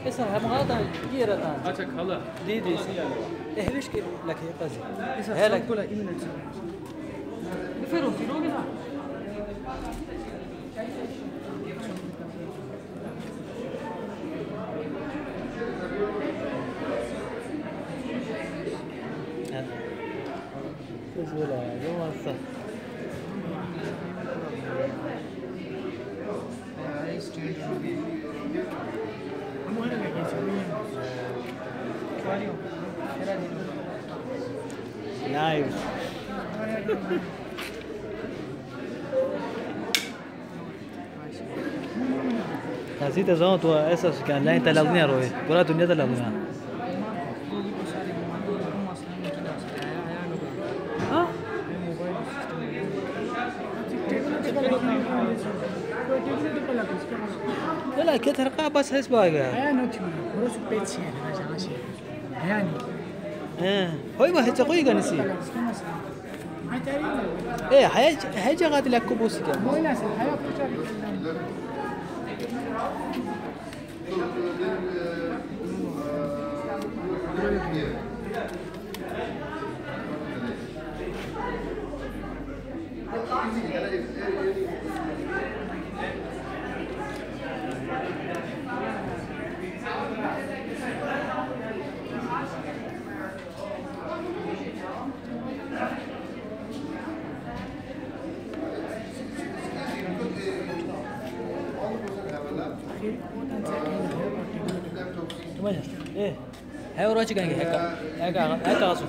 ऐसा हम غلطان ये रहता है अच्छा खाला دي اهلش لك هي قصدي هي لك كلها إيمنت فيرو كده ولا يوم الصف نايس Así te son tú esas que la gente la dunia roe, pura dunia la dunia. हाँ? لا كده ترقى بس هس باقي. هاي ما هتقوي كنسي. إيه هاي جات لك كبوس كده. إيه هاي وراجع كان هيك غازو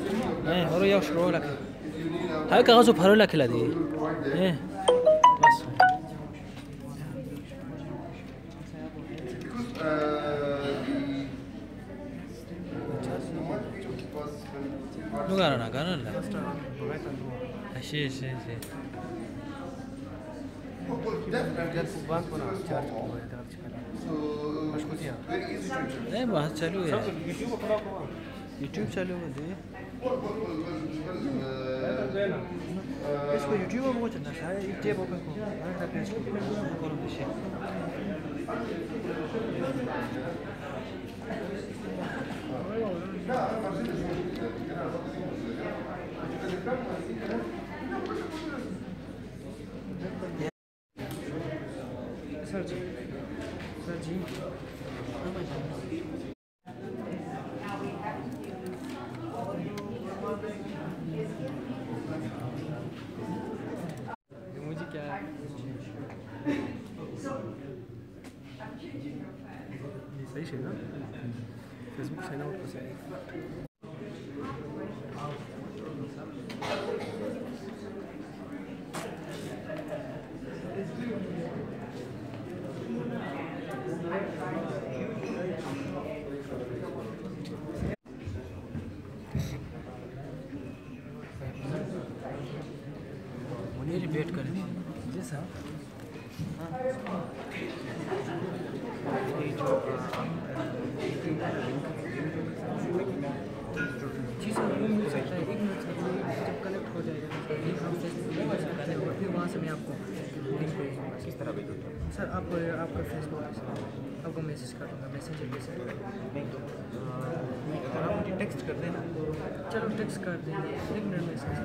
إيه ورا يوشرو لك هيك غازو بحرو لك لا دي إيه بس لو كان لا شيء नहीं बात चालू है YouTube चालू है दे इसको YouTube में कुछ ना है टेप ओपन को हमारा पेज को करो दिशे सर जी मुझे क्या है सही है ना फेसबुक साइन आउट कैसे है रिपीट करें जी सर जी सर वो मिल सकता है 1 मिनट से जब कनेक्ट हो जाएगा फिर वहाँ से मैं आपको लिंक भेजूँगा किस तरह भेजूँगा सर आपका फेसबुक है सर आपको मैसेज कर दूँगा मैसेंजर पे सर आप मुझे टेक्स्ट कर देना चलो टेक्स्ट कर देना 1 minute message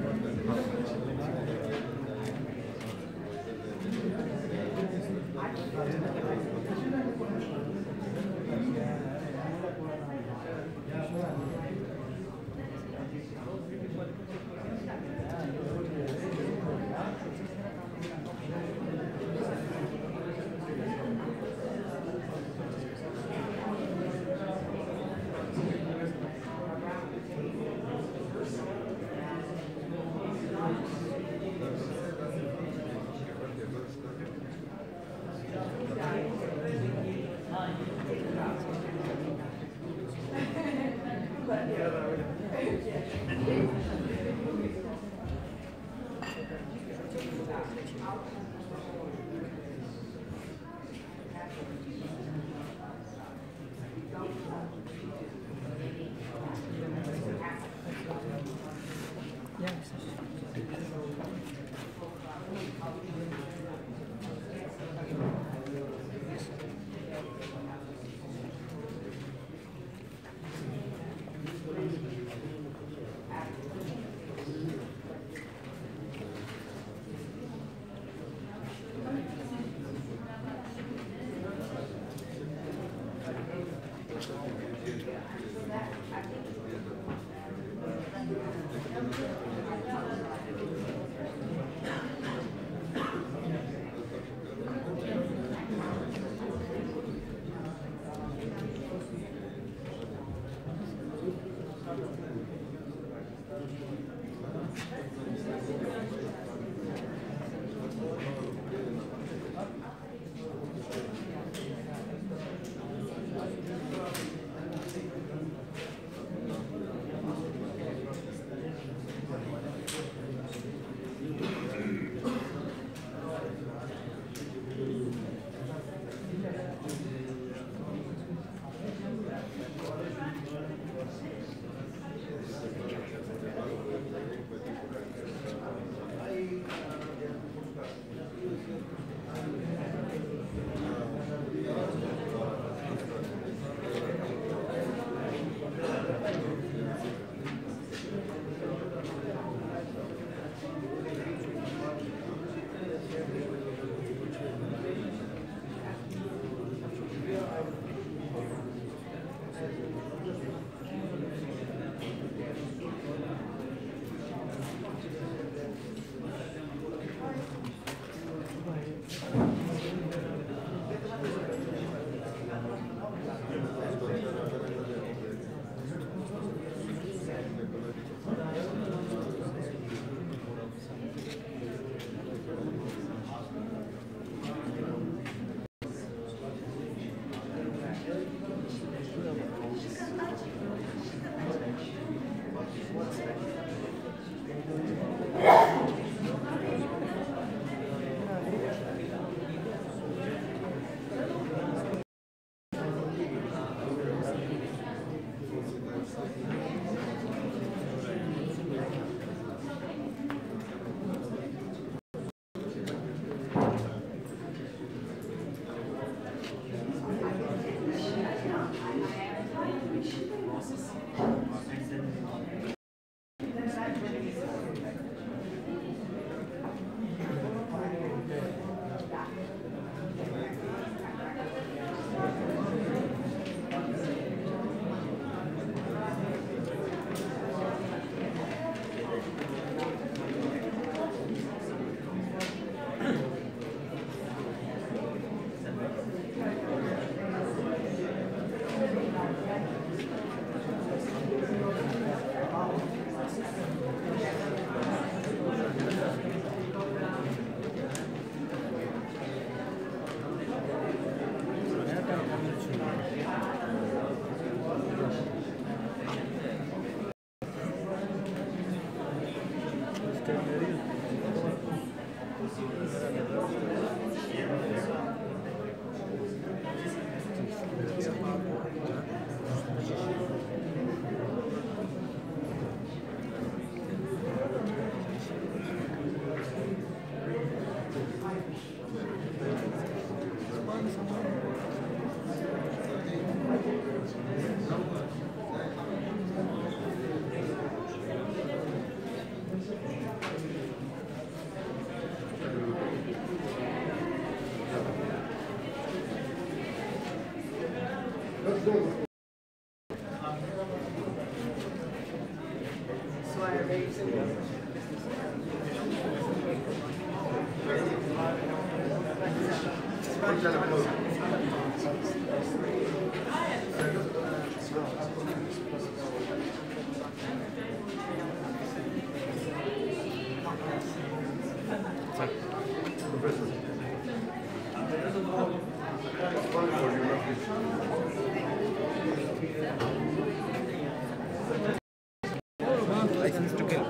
License to kill.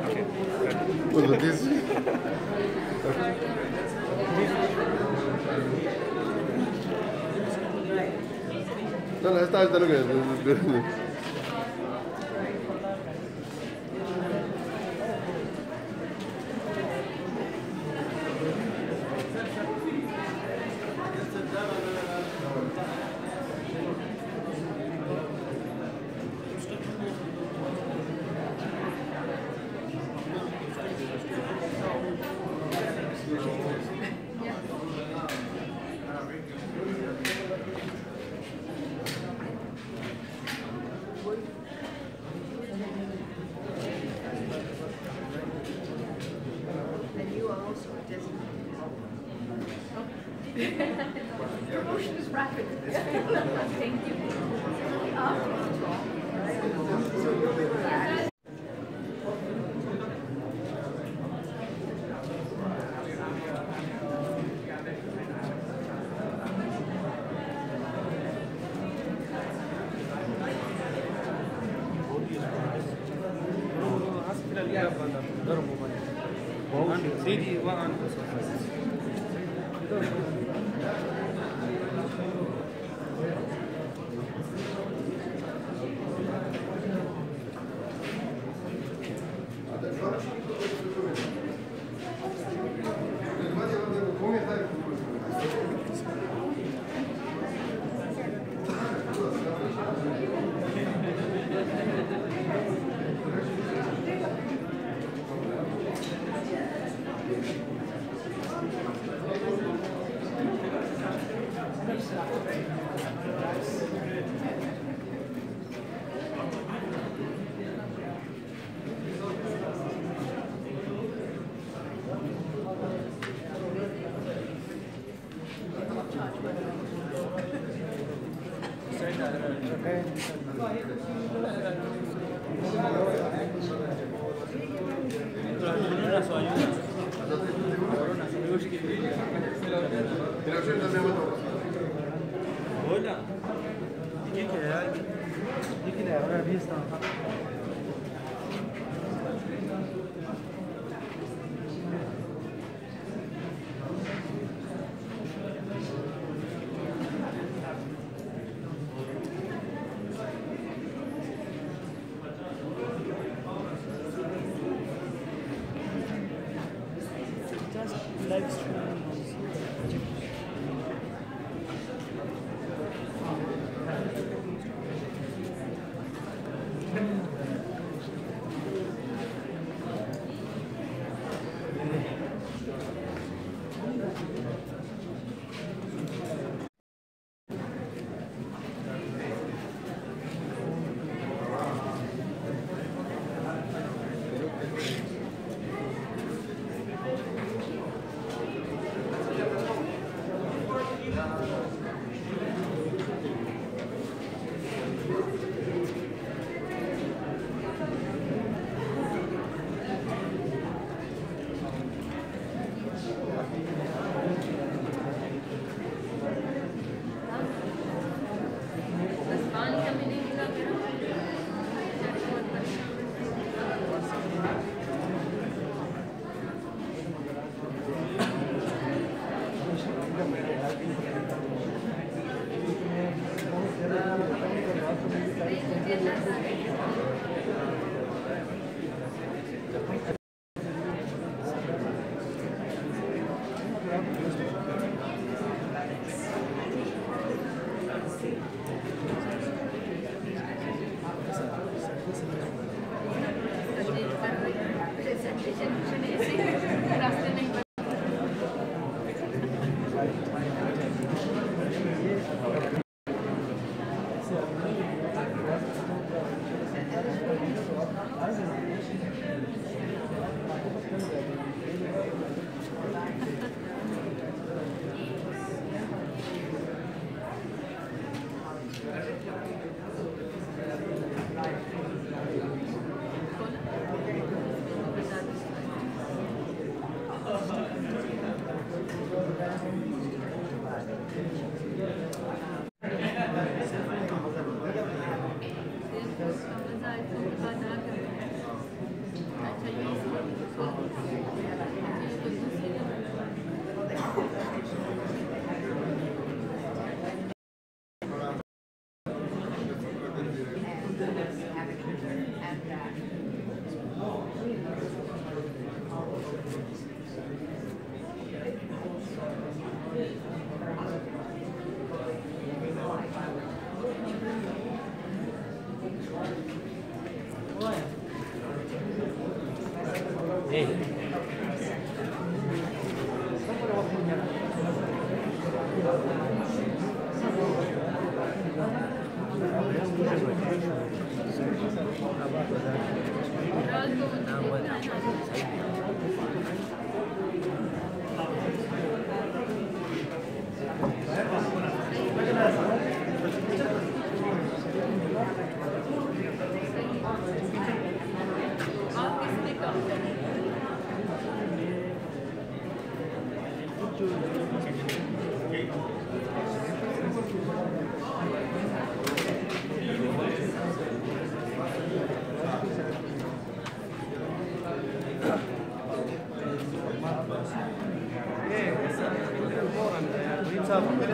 Okay. Well, this. No, no, está lo que es. motion is rapid. Thank you. سيدي وأنا live streaming.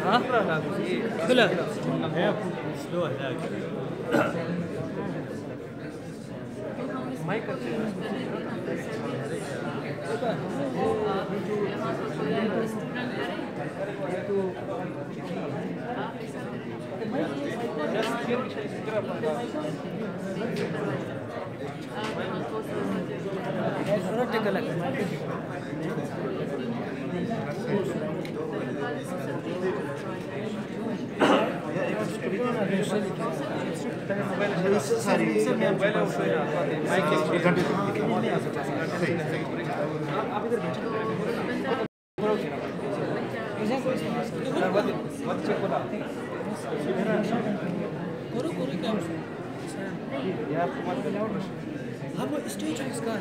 हाँ खुला स्लो है माइक हाँ वो स्टेज है इसका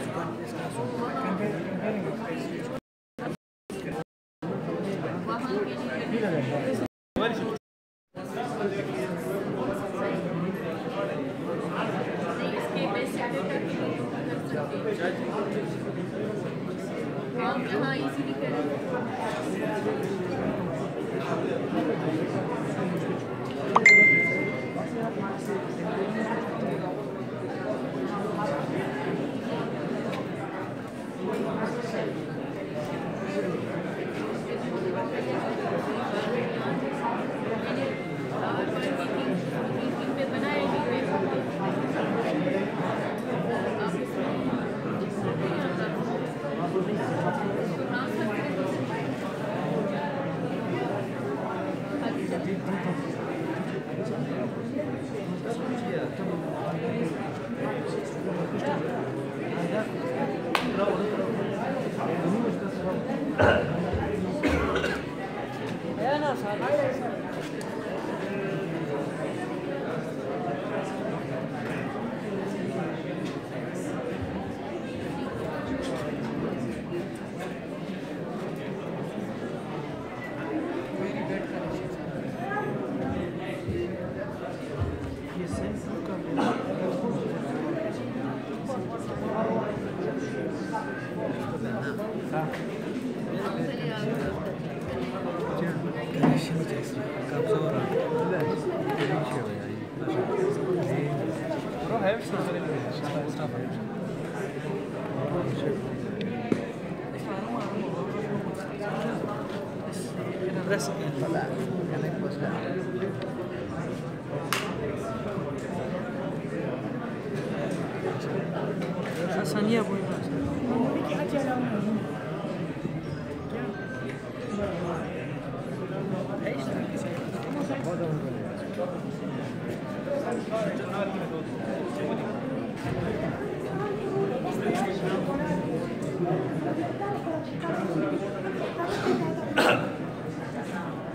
Sania boy.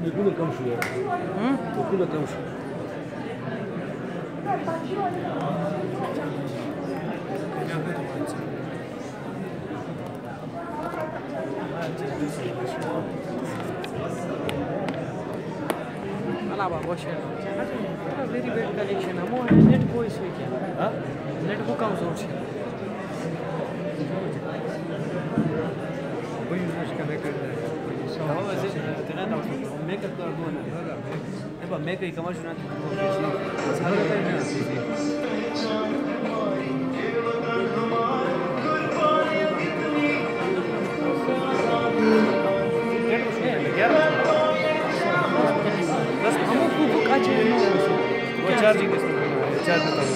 يكون كم شوية يكون كم شوية Alaba boşver. Very bad collection. Amo net boy से क्या? हाँ? Net को कम सोच है. वही उसका मेकर है. हाँ वैसे तेरा नाम मेकर कर दो ना. ये बात मेकर ही कमाल सुना. सारे का ना. वो चार्जिंग इसमें चार्ज करता हूँ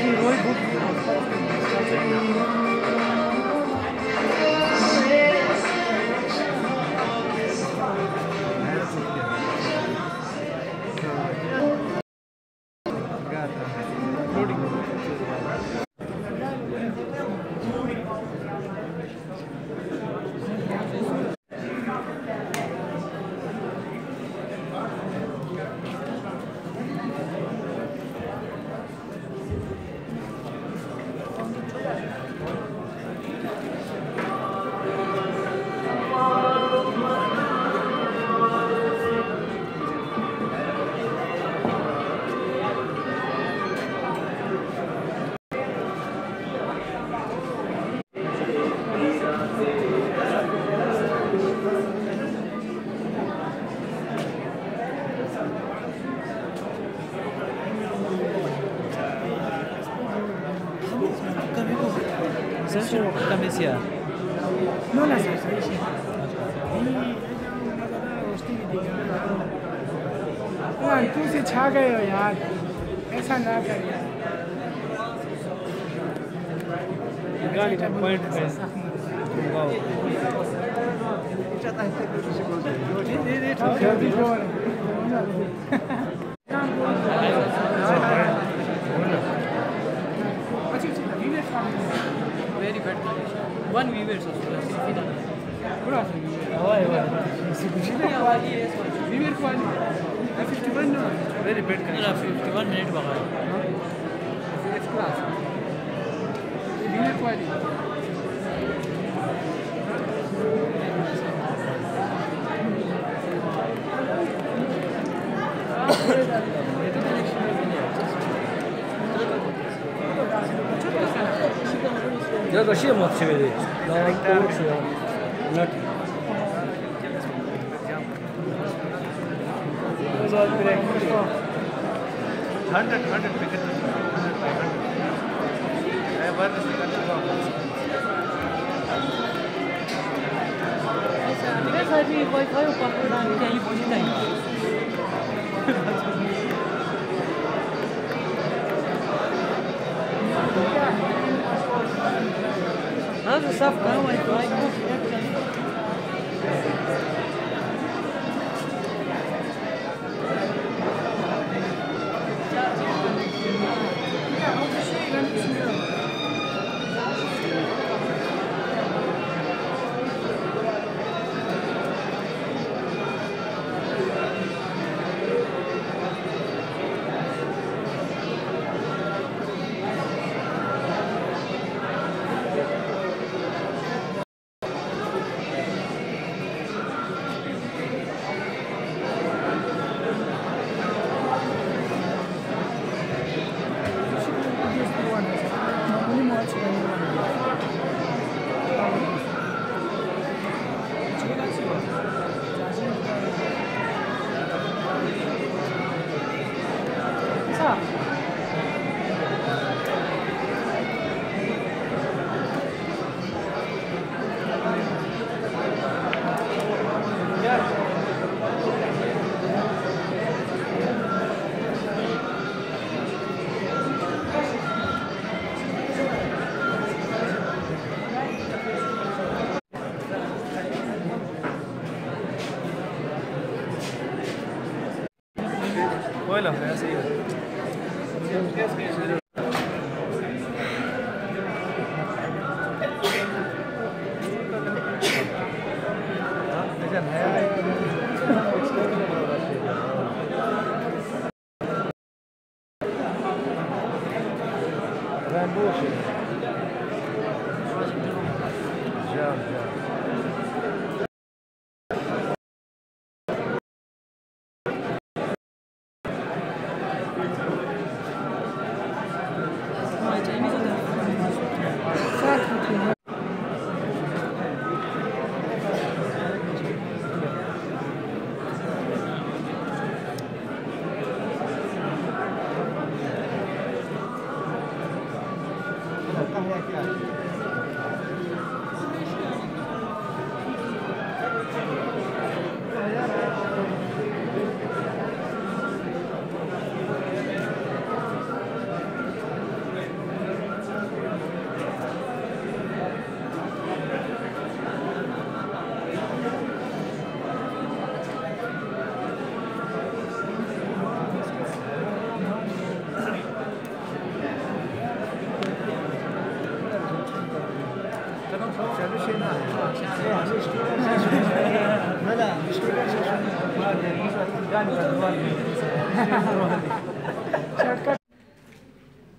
जी रोई book Camesia. No la sé, तू से छा गए हो यार ऐसा ना कर गाड़ी का पॉइंट पे wow very bad condition. One viewers also. Viewer quality. 51 no. very bad condition 51 minute बगा. It's class. Viewer quality. Я вообще молчу ведь. Да, это лучше. Нет. Result break. 100 picket. 100 by 100. I work as a ऐसा भी वाईफाई ऊपर डाल के यहीं पहुंचता है हाँ तो सब करो वाईफाई को Voilà, ऐसे ही है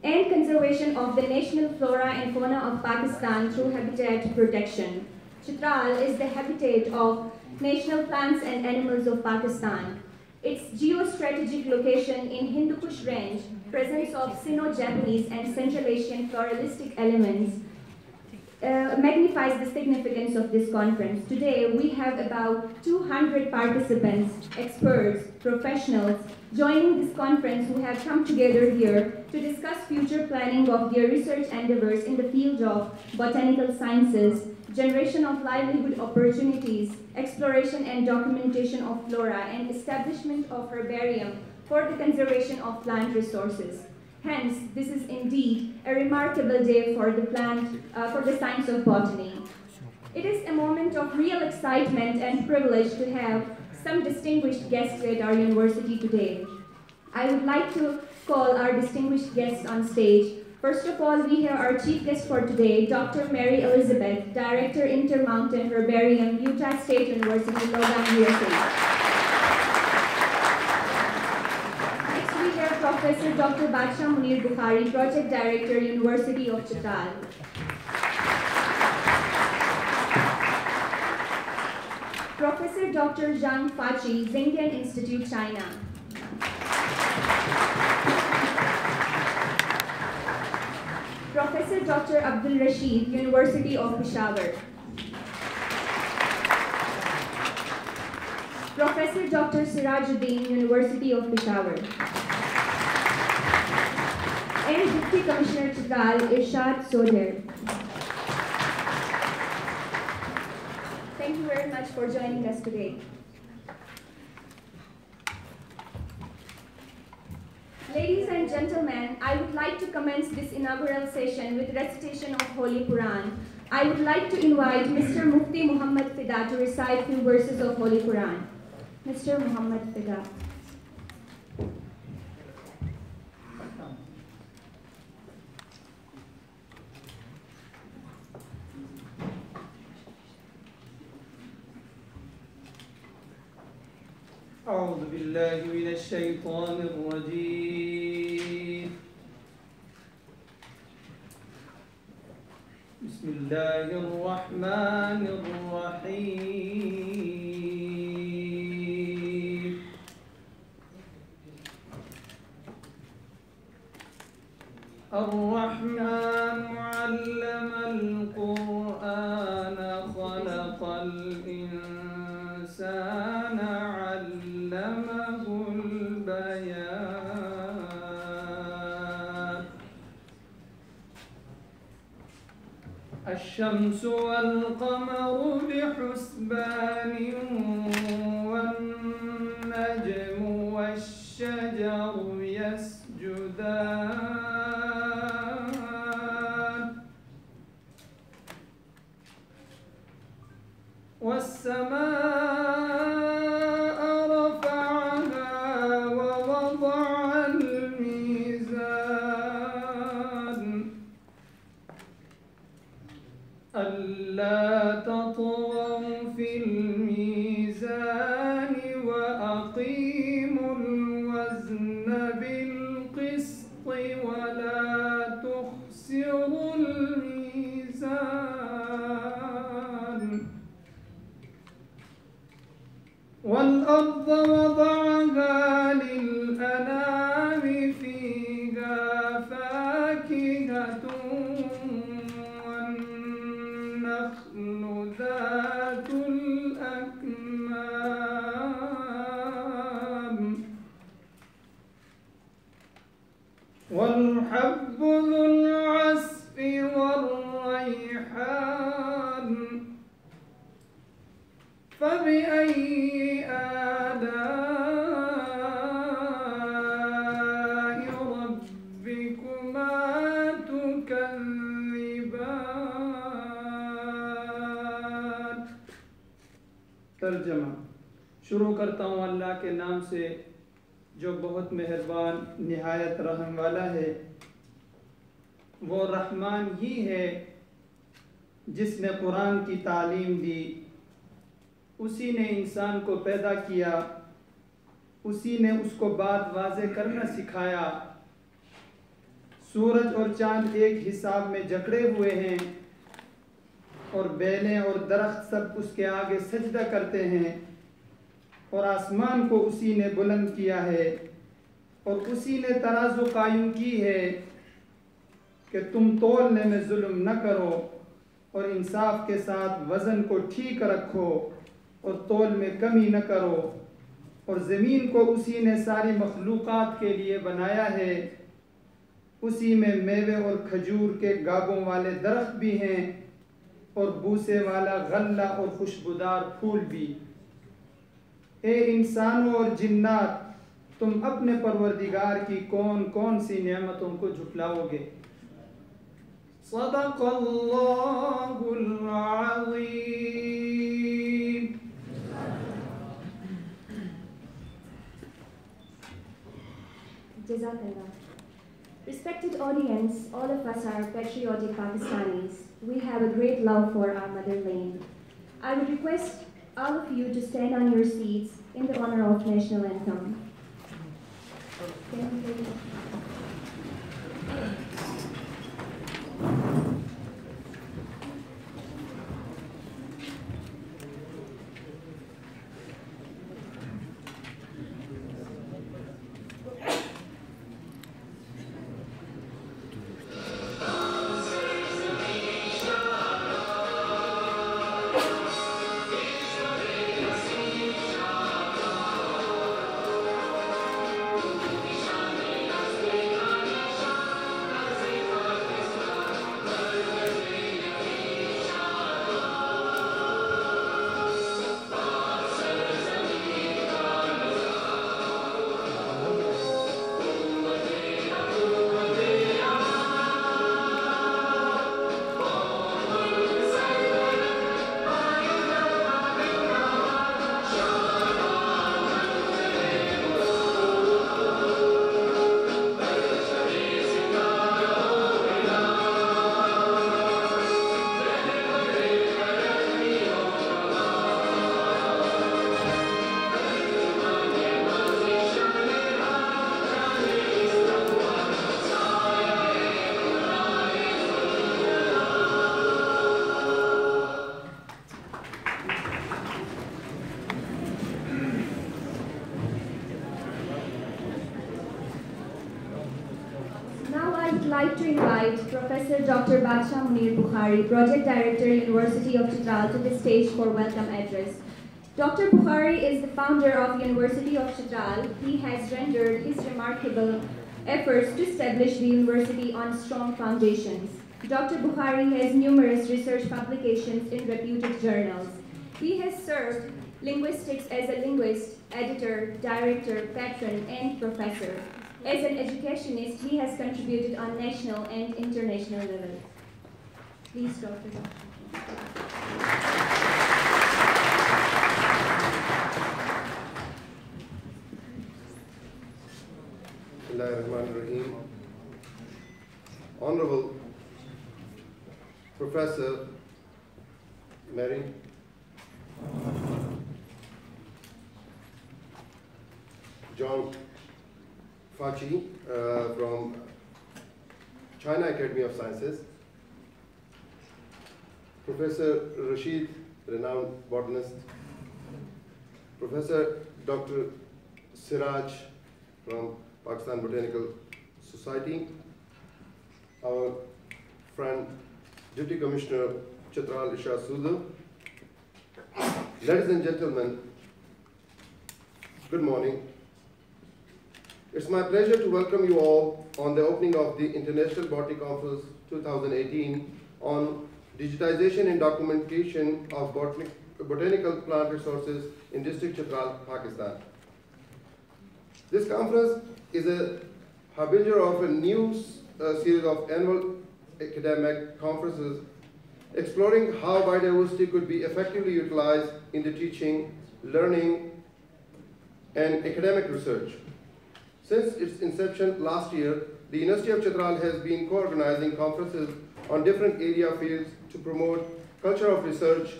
And conservation of the national flora and fauna of Pakistan through habitat protection. Chitral is the habitat of national plants and animals of Pakistan. Its geostrategic location in Hindu Kush Range, presence of Sino-Japanese and Central Asian floralistic elements, magnifies the significance of this conference. Today, we have about 200 participants, experts, professionals joining this conference who have come together here to discuss future planning of their research endeavors in the field of botanical sciences, generation of livelihood opportunities, exploration and documentation of flora, and establishment of herbarium for the conservation of plant resources. Hence, this is indeed a remarkable day for the science of botany. It is a moment of real excitement and privilege to have some distinguished guests at our university today. I would like to call our distinguished guests on stage. First of all, we have our chief guest for today, Dr. Mary Elizabeth, Director, Intermountain Herbarium, Utah State University, Logan, USA. Professor Dr. Baksha Munir Bukhari, Project Director, University of Chitral. Professor Dr. Zhang Fachi, Xinjiang Institute, China. Professor Dr. Abdul Rashid, University of Peshawar. Professor Dr. Sirajuddin, University of Peshawar. And Deputy Commissioner Chitral, Irshad Soder. Thank you very much for joining us today. Ladies and gentlemen, I would like to commence this inaugural session with recitation of Holy Quran. I would like to invite Mr. Mufti Muhammad Fida to recite few verses of Holy Quran. Mr. Muhammad Fida. أعوذ بالله من الشيطان الرجيم بسم الله الرحمن الرحيم الرحمن علم القرآن خلق الإنسان علمه البيان الشمس والقمر بحسبان والنجم والشجر يسجدان والسماء رفعها ووضع الميزان ألا تطغوا في الميزان وأقيموا الوزن بالقسط ولا تخسروا الميزان والأرض وضعها للأنام فيها فاكهة والنخل ذات الأكمام والحب ذو العصف والريحان فبأي آلاء ربكما تكذبان तर्जमा शुरू करता हूँ अल्लाह के नाम से जो बहुत मेहरबान निहायत रहम वाला है। वो रहमान ही है जिसने कुरान की तालीम दी, उसी ने इंसान को पैदा किया, उसी ने उसको बात वाज़े करना सिखाया। सूरज और चांद एक हिसाब में जकड़े हुए हैं और बेलें और दरख्त सब उसके आगे सजदा करते हैं और आसमान को उसी ने बुलंद किया है और उसी ने तराजू कायम की है कि तुम तोलने में जुल्म न करो और इंसाफ के साथ वज़न को ठीक रखो और तौल में कमी न करो, और ज़मीन को उसी ने सारी मखलूक़ात के लिए बनाया है, उसी में मेवे और खजूर के गाबों वाले दरख्त भी हैं और बूसे वाला गल्ला और खुशबूदार फूल भी। ए इंसानों और जिन्नात, तुम अपने परवरदिगार की कौन कौन सी नेमतों को झुटलाओगे। सदक़ल्लाहुल अज़ीम। Jazakallah. Respected audience, all of us are patriotic Pakistanis. We have a great love for our motherland. I would request all of you to stand on your seats in the honor of national anthem. Thank you. I'd like to invite Professor Dr. Badsha Munir Bukhari, Project Director, University of Chitral, to the stage for welcome address. Dr. Bukhari is the founder of University of Chitral. He has rendered his remarkable efforts to establish the university on strong foundations. Dr. Bukhari has numerous research publications in reputed journals. He has served linguistics as a linguist, editor, director, patron, and professor. As an educationist, he has contributed on national and international levels. Please, Dr. Bismillahirrahmanirrahim. Honorable Professor Mary John Fachi from China Academy of Sciences, Professor Rashid, renowned botanist, Professor Dr. Siraj from Pakistan Botanical Society, our friend Deputy Commissioner Chitral Isha Sudu. Ladies and gentlemen, good morning. It's my pleasure to welcome you all on the opening of the International Botany Conference 2018 on digitization and documentation of botanical plant resources in District Chitral, Pakistan. This conference is a harbinger of a new series of annual academic conferences exploring how biodiversity could be effectively utilized in the teaching, learning, and academic research. Since its inception last year, the University of Chitral has been co-organizing conferences on different area fields to promote culture of research,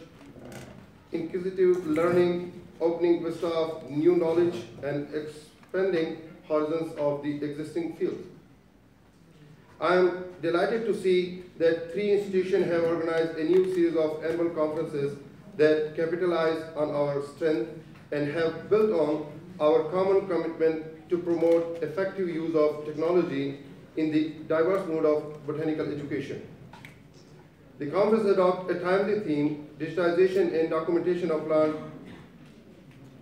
inquisitive learning, opening vista of new knowledge, and expanding horizons of the existing field. I am delighted to see that 3 institutions have organized a new series of annual conferences that capitalize on our strength and have built on our common commitment to promote effective use of technology in the diverse mode of botanical education. The conference adopted a timely theme, digitization and documentation of plant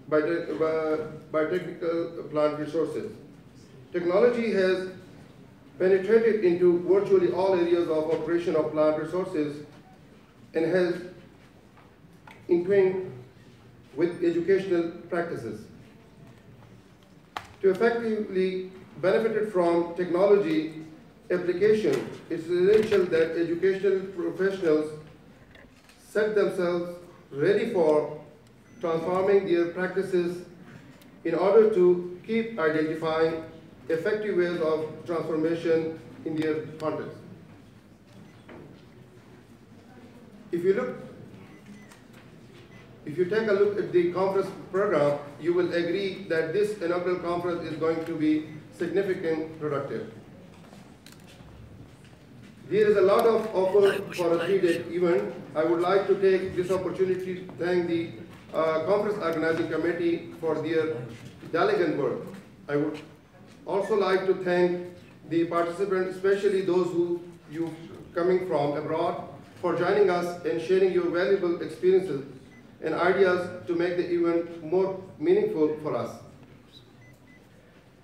biotechnical plant resources. Technology has penetrated into virtually all areas of operation of plant resources and has entwined with educational practices. To effectively benefit from technology application, it's essential that educational professionals set themselves ready for transforming their practices in order to keep identifying effective ways of transformation in their context. If you take a look at the conference program, you will agree that this inaugural conference is going to be significant productive. There is a lot of offer for a 3-day event. I would like to take this opportunity to thank the conference organizing committee for their diligent work. I would also like to thank the participants, especially those who you coming from abroad, for joining us and sharing your valuable experiences and ideas to make the event more meaningful for us.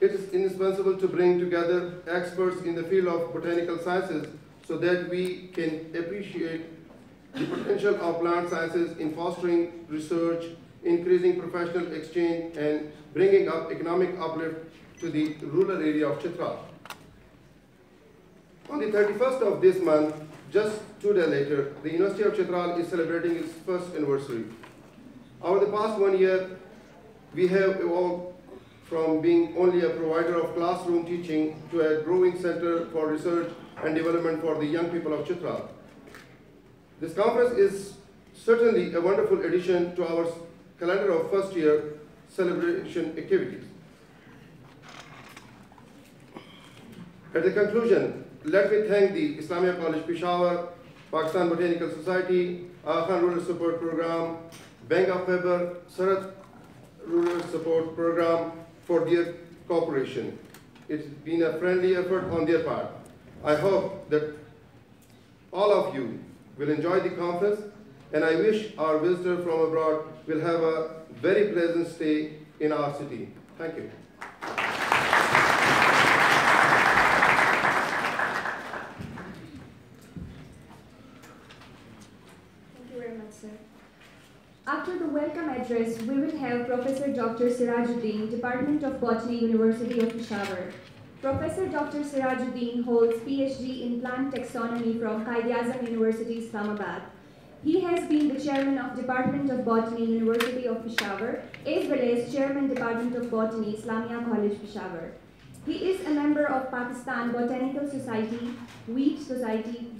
It is indispensable to bring together experts in the field of botanical sciences so that we can appreciate the potential of plant sciences in fostering research, increasing professional exchange, and bringing up economic uplift to the rural area of Chitral. On the 31st of this month, just 2 days later, the University of Chitral is celebrating its first anniversary. Over the past 1 year, we have evolved from being only a provider of classroom teaching to a growing center for research and development for the young people of Chitral. This conference is certainly a wonderful addition to our calendar of first year celebration activities. At the conclusion, let me thank the Islamia College Peshawar, Pakistan Botanical Society, Khan Rural Support Program, Bank of Faber, Sarat Rural Support Program for their cooperation. It's been a friendly effort on their part. I hope that all of you will enjoy the conference, and I wish our visitor from abroad will have a very pleasant stay in our city. Thank you. After the welcome address, we will have Professor Dr. Sirajuddin, Department of Botany, University of Peshawar. Professor Dr. Sirajuddin holds PhD in plant taxonomy from Quaid-e-Azam University, Islamabad. He has been the chairman of Department of Botany, University of Peshawar, as well as chairman Department of Botany, Islamia College, Peshawar. He is a member of Pakistan Botanical Society, Wheat Society,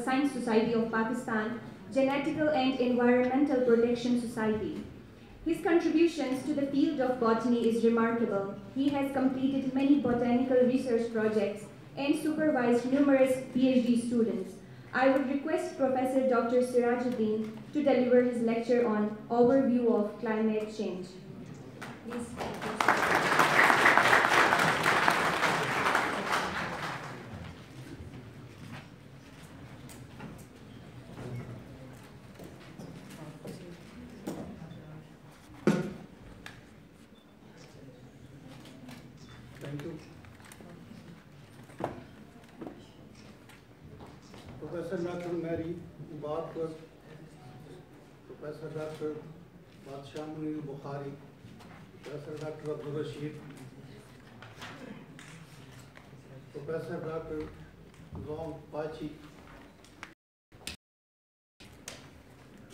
Science Society of Pakistan, Genetical and Environmental Protection Society. His contributions to the field of botany is remarkable. He has completed many botanical research projects and supervised numerous PhD students. I would request Professor Dr. Sirajuddin to deliver his lecture on overview of climate change. Please. Thank you. Professor Dr. Mary Mubarak, Professor Dr. Badshah Munir Bukhari, Professor Dr. Abdul Rashid, Professor Dr. Zong Pachi,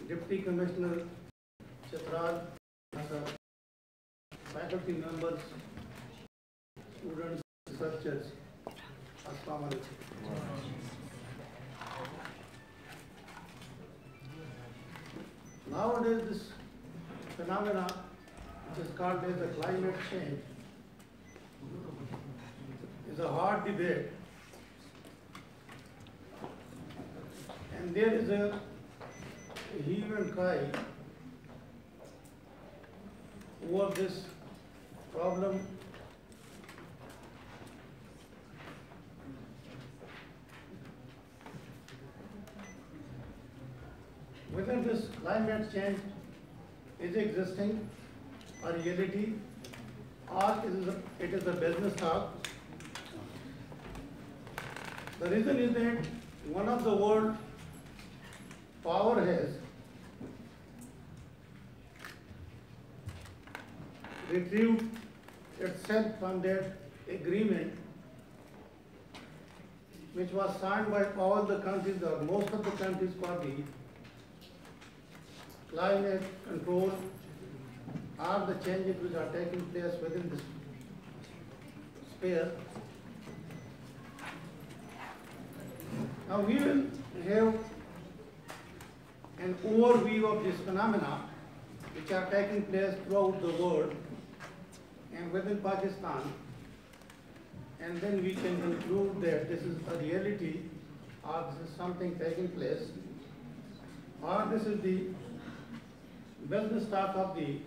Deputy Commissioner Chitral, faculty members, students, researchers, Assalamu alaikum. Nowadays, this phenomena, which is called as the climate change, is a hard debate. And there is a hue and cry over this problem whether this climate change is existing, a reality, or it is a business talk. The reason is that one of the world power has retrieved itself from that agreement which was signed by all the countries or most of the countries for the climate control or the changes which are taking place within this sphere. Now we will have an overview of these phenomena which are taking place throughout the world and within Pakistan, and then we can conclude that this is a reality or this is something taking place or this is the business talk of the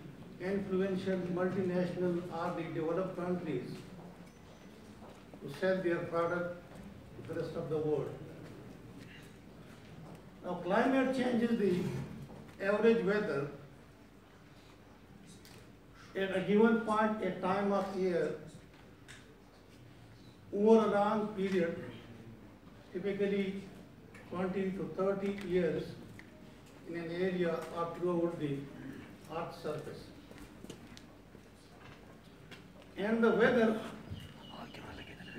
influential multinational or the developed countries to sell their product to the rest of the world. Now climate change is the average weather at a given point, a time of year, over a long period, typically 20 to 30 years in an area or throughout the Earth's surface. And the weather,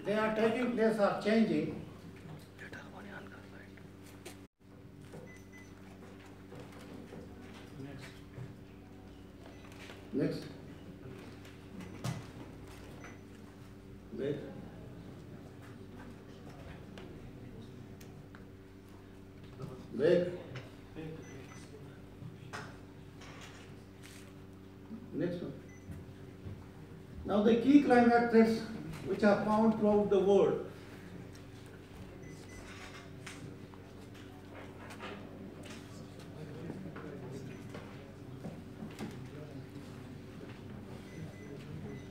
they are taking place or changing Next. Wait. Wait. Next one. Now the key climate threats which are found throughout the world.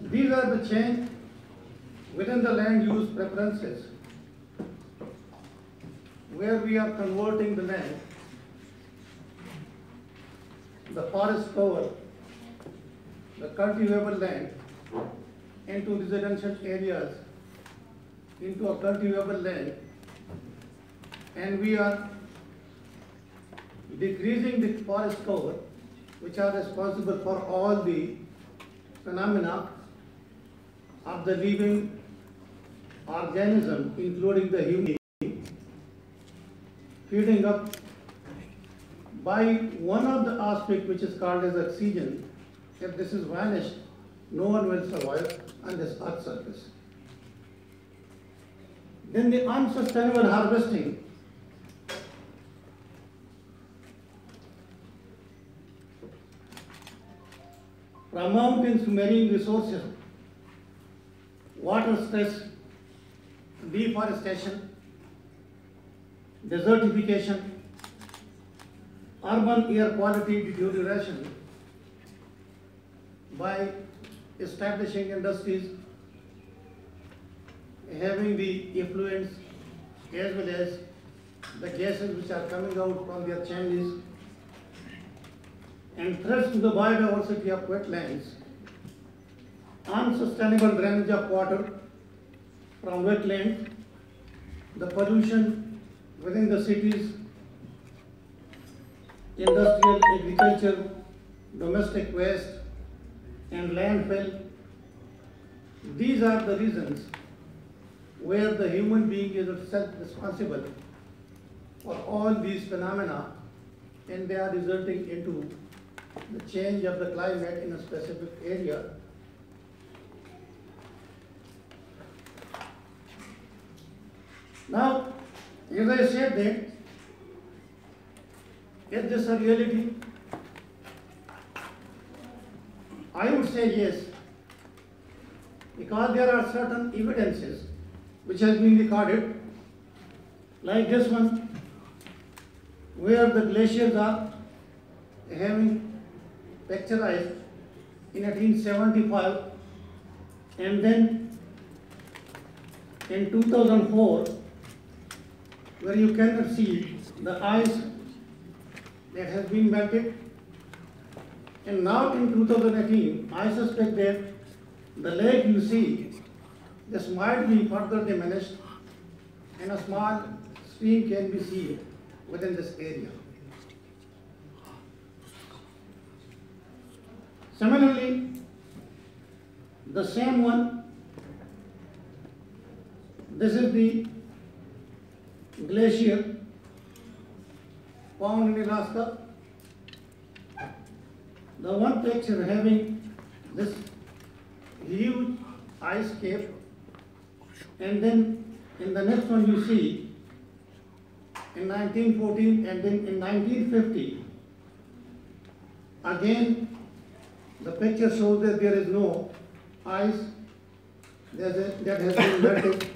These are the change within the land use preferences, where we are converting the land, the forest cover, the cultivable land into residential areas, into a cultivable land, and we are decreasing the forest cover, which are responsible for all the phenomena of the living organism, including the human, feeding up by one of the aspects which is called as oxygen. If this is vanished, no one will survive on this earth's surface. Then the unsustainable harvesting, from mountains to marine resources, water stress, deforestation, desertification, urban air quality deterioration by establishing industries having the effluents as well as the gases which are coming out from their chimneys, and threats to the biodiversity of wetlands, unsustainable drainage of water from wetlands, the pollution within the cities, industrial, agriculture, domestic waste, and landfill. These are the reasons where the human being is itself responsible for all these phenomena, and they are resulting into the change of the climate in a specific area. Now, as I said that, is this a reality? I would say yes, because there are certain evidences which has been recorded, like this one, where the glaciers are having picturized in 1875, and then in 2004, where you cannot see the ice that has been melted. And now in 2018, I suspect that the lake you see, this might be further diminished and a small stream can be seen within this area. Similarly, the same one, this is the glacier found in Alaska. The one picture having this huge ice cap, and then in the next one you see in 1914 and then in 1950, again the picture shows that there is no ice that has been melted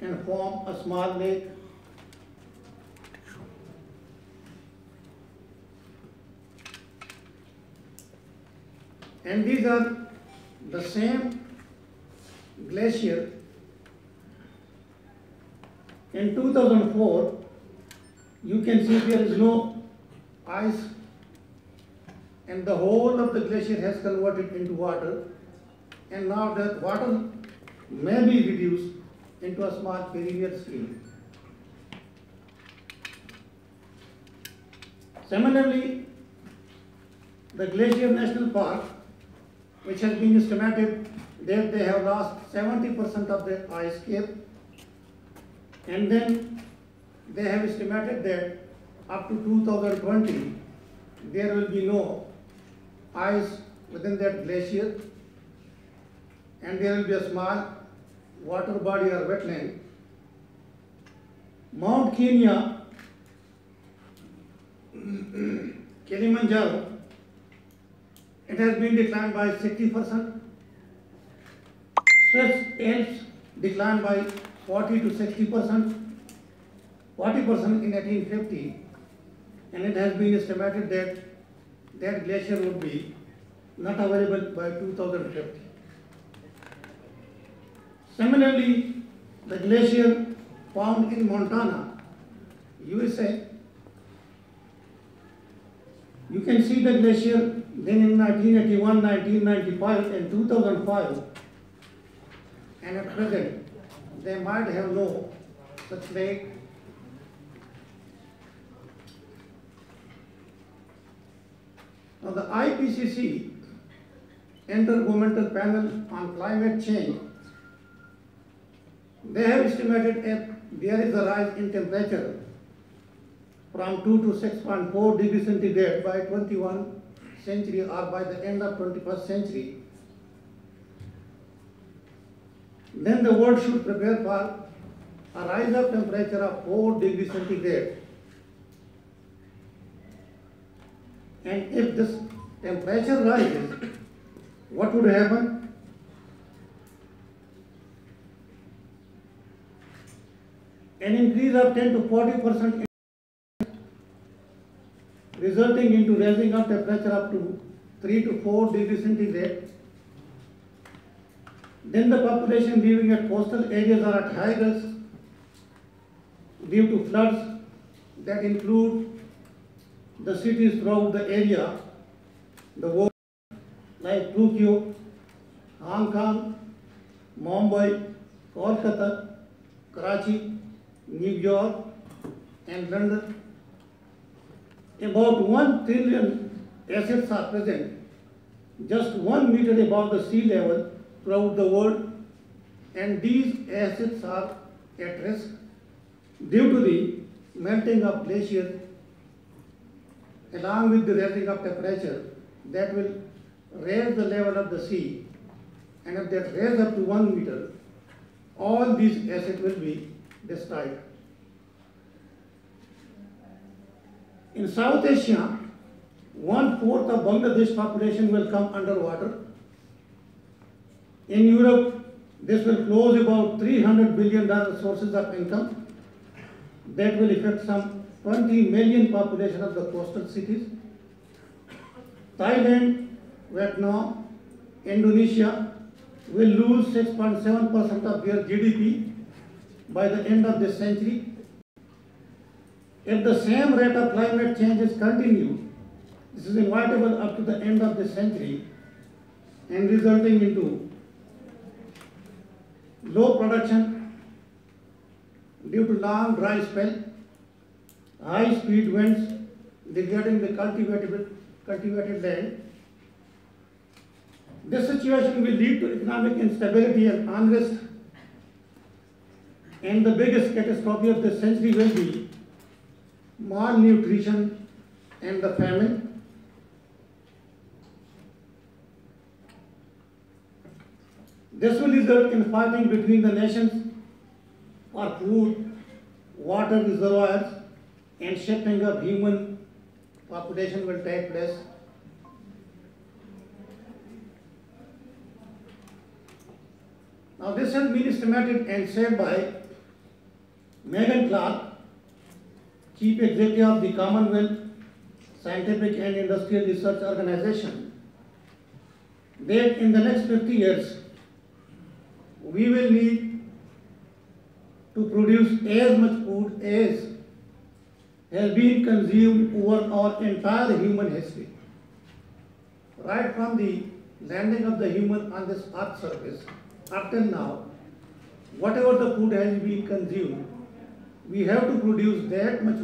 and formed a small lake. And these are the same glacier. In 2004, you can see there is no ice and the whole of the glacier has converted into water, and now that water may be reduced into a small perennial stream. Similarly, the Glacier National Park, which has been estimated that they have lost 70% of their ice cap, and then they have estimated that up to 2020 there will be no ice within that glacier, and there will be a small water body or wetland. Mount Kenya, Kilimanjaro, it has been declined by 60%. Swiss Alps declined by 40 to 60%, 40% in 1850, and it has been estimated that that glacier would be not available by 2050. Similarly, the glacier found in Montana, USA, you can see the glacier then in 1981, 1995 and 2005, and at present they might have no such lake. Now the IPCC, Intergovernmental Panel on Climate Change, they have estimated that there is a rise in temperature from 2 to 6.4 degrees centigrade by 21st century or by the end of 21st century. Then the world should prepare for a rise of temperature of 4 degrees centigrade. And if this temperature rises, what would happen? An increase of 10 to 40%, resulting into raising of temperature up to 3 to 4 degrees centigrade. Then the population living at coastal areas are at high risk due to floods that include the cities throughout the area, the world, like Tokyo, Hong Kong, Mumbai, Kolkata, Karachi, New York, and London. About 1 trillion assets are present just 1 meter above the sea level throughout the world, and these assets are at risk due to the melting of glaciers along with the rising of temperature that will raise the level of the sea, and if that raise up to 1 meter, all these assets will be destroyed. In South Asia, 1/4 of Bangladesh population will come underwater. In Europe, this will close about $300 billion sources of income that will affect some 20 million population of the coastal cities. Thailand, Vietnam, Indonesia will lose 6.7% of their GDP by the end of this century. If the same rate of climate change is continued, this is inevitable up to the end of this century and resulting into low production due to long dry spell, high speed winds degrading the cultivated land. This situation will lead to economic instability and unrest, and the biggest catastrophe of this century will be malnutrition and the famine. This will result in fighting between the nations for food, water reservoirs, and shifting of human population will take place. Now this has been estimated and said by Megan Clark, Chief Executive of the Commonwealth Scientific and Industrial Research Organization, that in the next 50 years, we will need to produce as much food as has been consumed over our entire human history. Right from the landing of the human on this earth surface up till now, whatever the food has been consumed, we have to produce that much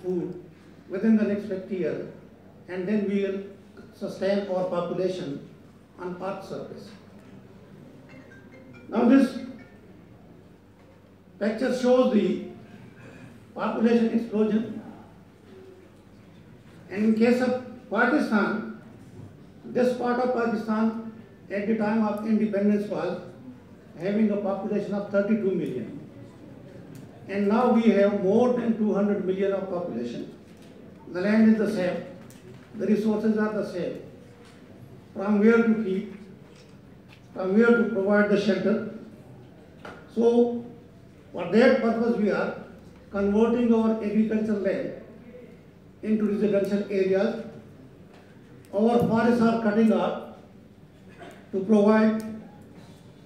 food within the next 50 years, and then we will sustain our population on earth surface. Now this picture shows the population explosion, and in case of Pakistan, this part of Pakistan at the time of independence was having a population of 32 million. And now we have more than 200 million of population. The land is the same, the resources are the same. From where to feed, from where to provide the shelter. So for that purpose we are converting our agricultural land into residential areas. Our forests are cutting off to provide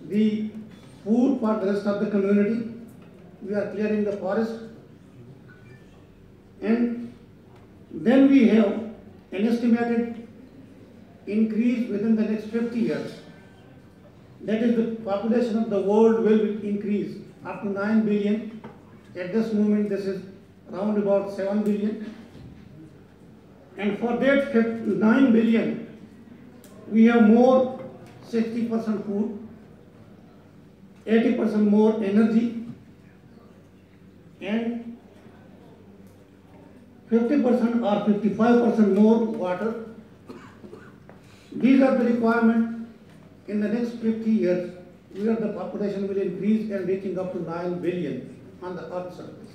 the food for the rest of the community. We are clearing the forest, and then we have an estimated increase within the next 50 years. That is, the population of the world will increase up to 9 billion. At this moment, this is around about 7 billion. And for that 9 billion, we have more 60% food, 80% more energy, and 50% or 55% more water. These are the requirements in the next 50 years, where the population will increase and reaching up to 9 billion on the earth's surface.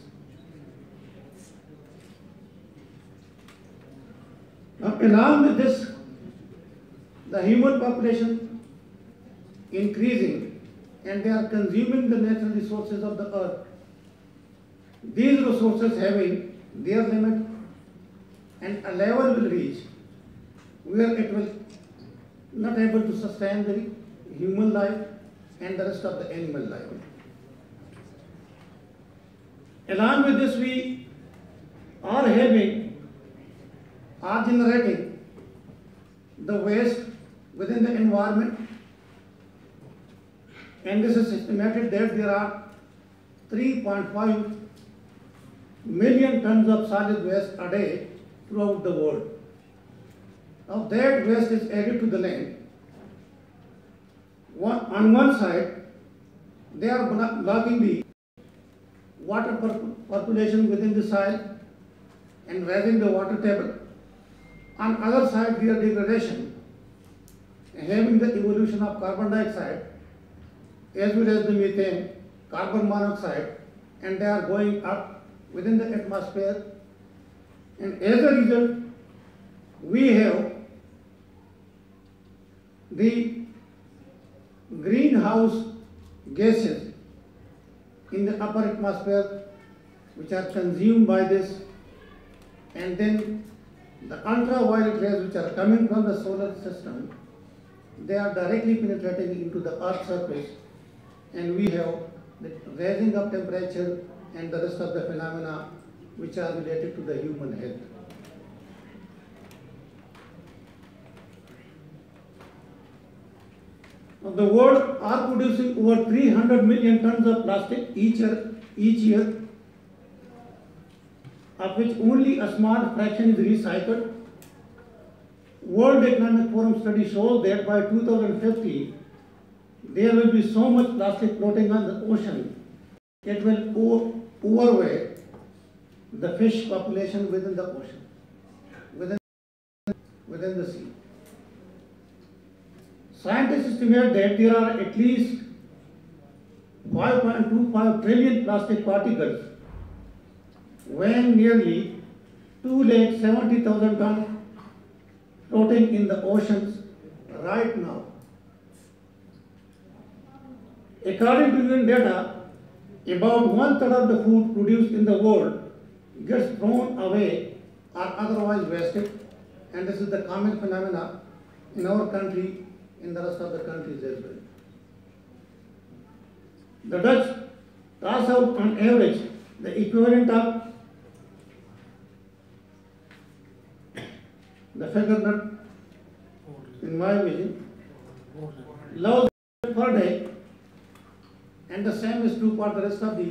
Now, along with this, the human population increasing, and they are consuming the natural resources of the earth. These resources having their limit, and a level will reach where it will not able to sustain the human life and the rest of the animal life. Along with this, we are generating the waste within the environment, and this is estimated that there are 3.5 million tons of solid waste a day throughout the world. Now that waste is added to the land. On one side, they are blocking the water population within the soil and raising the water table. On other side, their degradation, having the evolution of carbon dioxide as well as the methane, carbon monoxide, and they are going up within the atmosphere. And as a result, we have the greenhouse gases in the upper atmosphere which are consumed by this, and then the ultraviolet rays which are coming from the solar system, they are directly penetrating into the earth's surface, and we have the raising of temperature and the rest of the phenomena which are related to the human health. Now, the world are producing over 300 million tons of plastic each year, of which only a small fraction is recycled. World Economic Forum study shows that by 2050, there will be so much plastic floating on the ocean, it will overweigh the fish population within the ocean, within the sea. Scientists estimate that there are at least 5.25 trillion plastic particles weighing nearly 270,000 tons floating in the oceans right now. According to UN data, about 1/3 of the food produced in the world gets thrown away or otherwise wasted, and this is the common phenomena in our country, in the rest of the countries as well. The Dutch toss out on average the equivalent of the figure not, in my vision, loads per day, and the same is true for the rest of the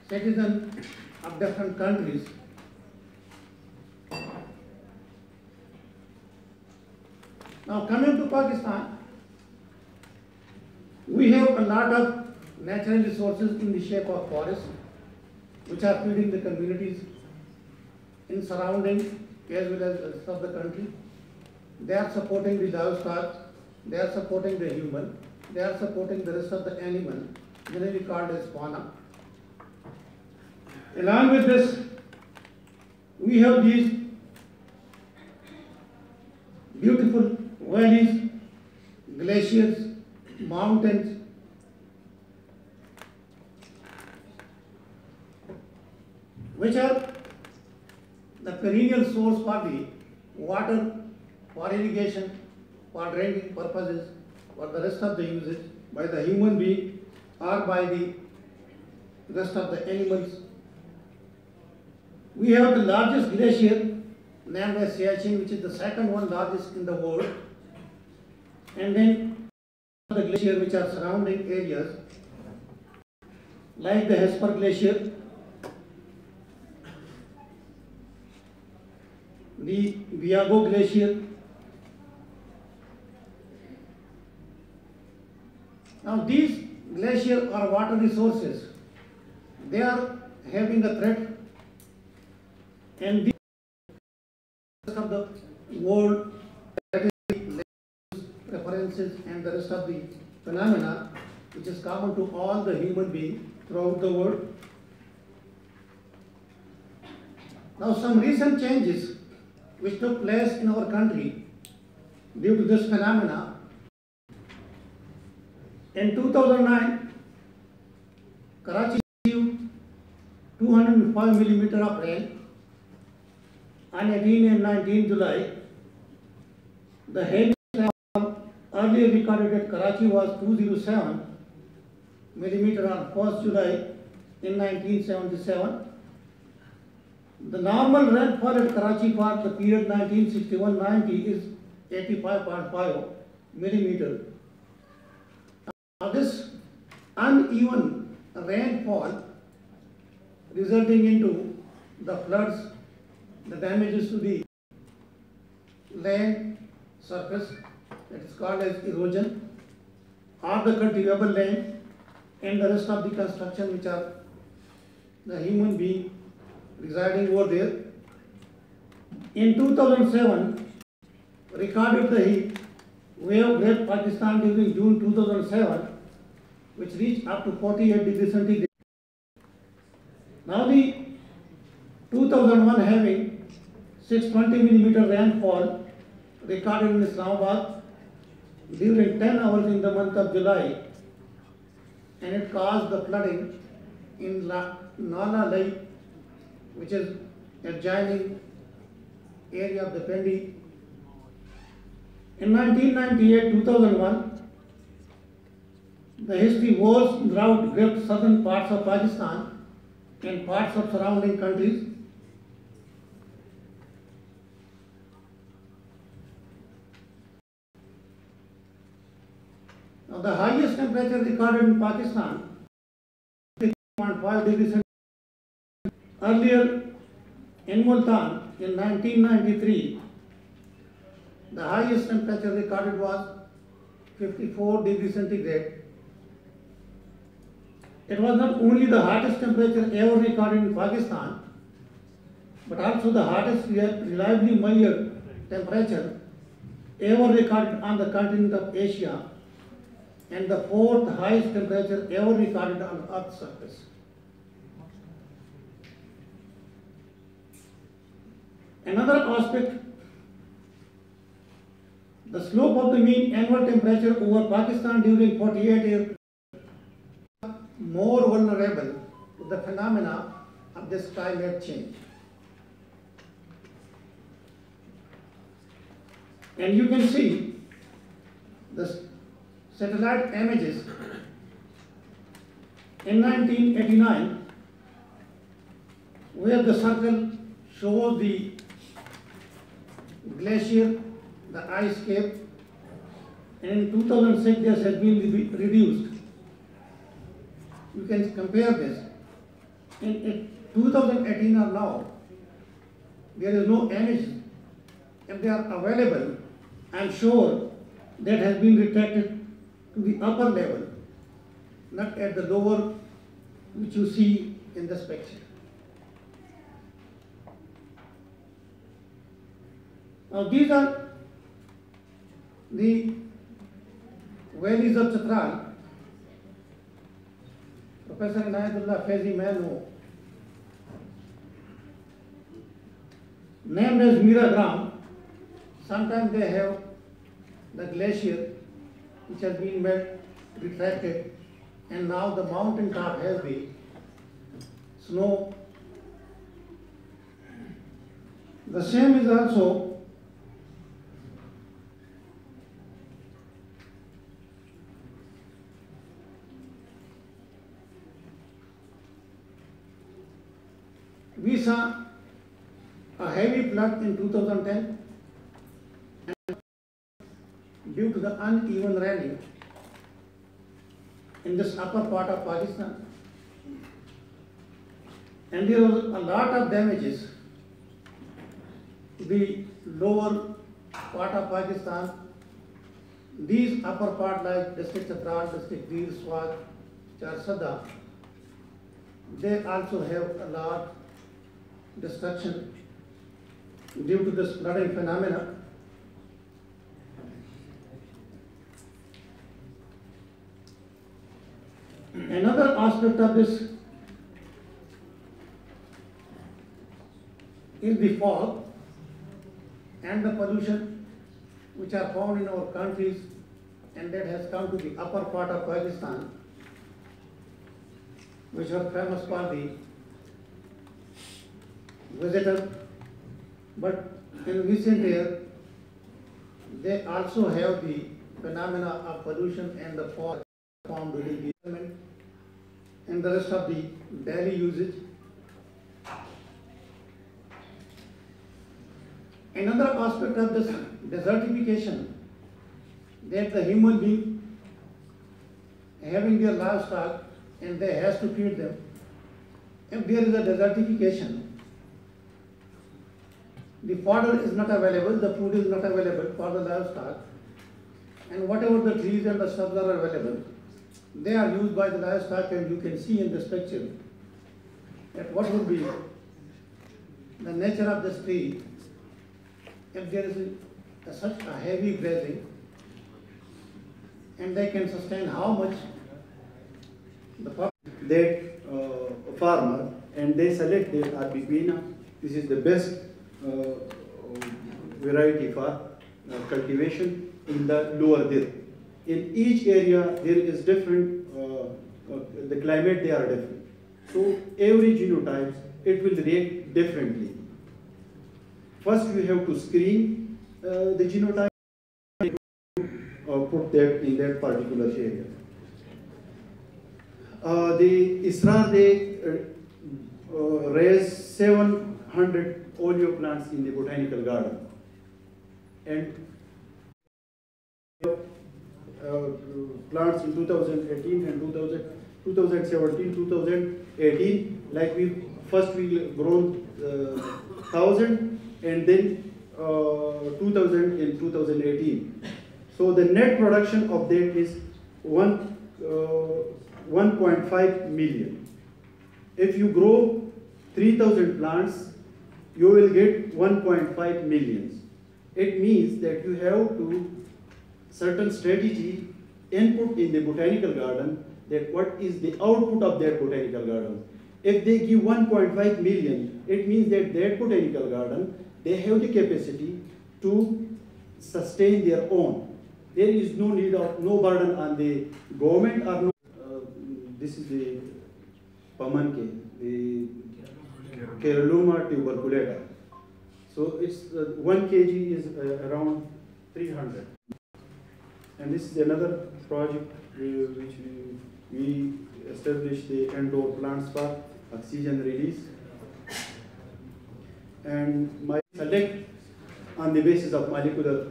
citizens of different countries. Now, coming to Pakistan, we have a lot of natural resources in the shape of forests, which are feeding the communities in surrounding as well as the rest of the country. They are supporting the livestock, they are supporting the human, they are supporting the rest of the animal, generally called as fauna. Along with this, we have these beautiful valleys, glaciers, mountains, which are the perennial source for the water, for irrigation, for drinking purposes, for the rest of the usage by the human being or by the rest of the animals. We have the largest glacier named as Siachen, which is the second one largest in the world, and then the glacier which are surrounding areas like the Hesper Glacier, the Viago Glacier. Now these glaciers are water resources. They are having a threat, and the rest of the world, preferences and the rest of the phenomena which is common to all the human beings throughout the world. Now some recent changes which took place in our country due to this phenomena. In 2009, Karachi received 205 millimeter of rain. On 18 and 19 July, the heaviest rainfall earlier recorded at Karachi was 207 millimeter on 1st July in 1977. The normal rainfall at Karachi for the period 1961-90 is 85.5 millimeter. Now this uneven rainfall resulting into the floods, the damages to the land surface, that is called as erosion, or the cultivable land, and the rest of the construction which are the human being residing over there. In 2007, recorded the heat wave hit Pakistan during June 2007, which reached up to 48 degrees centigrade. Now the 2001 having 620 millimeter rainfall recorded in Islamabad during 10 hours in the month of July, and it caused the flooding in Nala Lake, which is adjoining area of the Pendi. In 1998-2001, the history worst drought gripped southern parts of Pakistan, and parts of surrounding countries. Now, the highest temperature recorded in Pakistan, 3.5 degrees centigrade. Earlier, in Multan, in 1993, the highest temperature recorded was 54 degrees centigrade. It was not only the hottest temperature ever recorded in Pakistan, but also the hottest reliably measured temperature ever recorded on the continent of Asia, and the fourth highest temperature ever recorded on Earth's surface. Another aspect, the slope of the mean annual temperature over Pakistan during 48 years more vulnerable to the phenomena of this climate change. And you can see the satellite images in 1989, where the circle shows the glacier, the ice cap, and in 2006 this has been reduced. You can compare this. In 2018 or now, there is no image. If they are available, I am sure that has been retracted to the upper level, not at the lower, which you see in this picture. Now these are the valleys of Chitral. Professor Inayatullah Faizi Mehnu, named as Miragram. Sometimes they have the glacier which has been retracted, and now the mountain top has the snow. The same is also we saw a heavy flood in 2010 due to the uneven rain in this upper part of Pakistan. And there was a lot of damages to the lower part of Pakistan. These upper part like district Chitral, district Dir, Swat, Charsada, they also have a lot destruction due to this flooding phenomena. Another aspect of this is the fog and the pollution which are found in our countries, and that has come to the upper part of Pakistan, which are famous for the visitor. But in recent years, they also have the phenomena of pollution and the fog found during the environment and the rest of the daily usage. Another aspect of this desertification, that the human being having their livestock and they has to feed them. If there is a desertification, the fodder is not available, the food is not available for the livestock, and whatever the trees and the shrubs are available, they are used by the livestock, and you can see in this picture that what would be the nature of this tree if there is such a heavy grazing, and they can sustain how much that farmer, and they select the Arbiguina. This is the best variety for cultivation in the lower Dir. In each area there is different, the climate they are different. So every genotype, it will react differently. First we have to screen the genotype, put that in that particular area. The ISRAR, they raise 700 oleo plants in the botanical garden. And plants in 2018 and 2017, 2018, like we grown 1,000 and then 2,000 in 2018. So the net production of that is 1.5 million. If you grow 3,000 plants, you will get 1.5 millions. It means that you have to certain strategy input in the botanical garden, that what is the output of that botanical garden. If they give 1.5 million, it means that that botanical garden, they have the capacity to sustain their own. There is no need of, no burden on the government or no. This is the Pamanke, the Keraluma tuberculata. So it's 1 kg is around 300. And this is another project which we established the indoor plants for oxygen release. And my select on the basis of molecular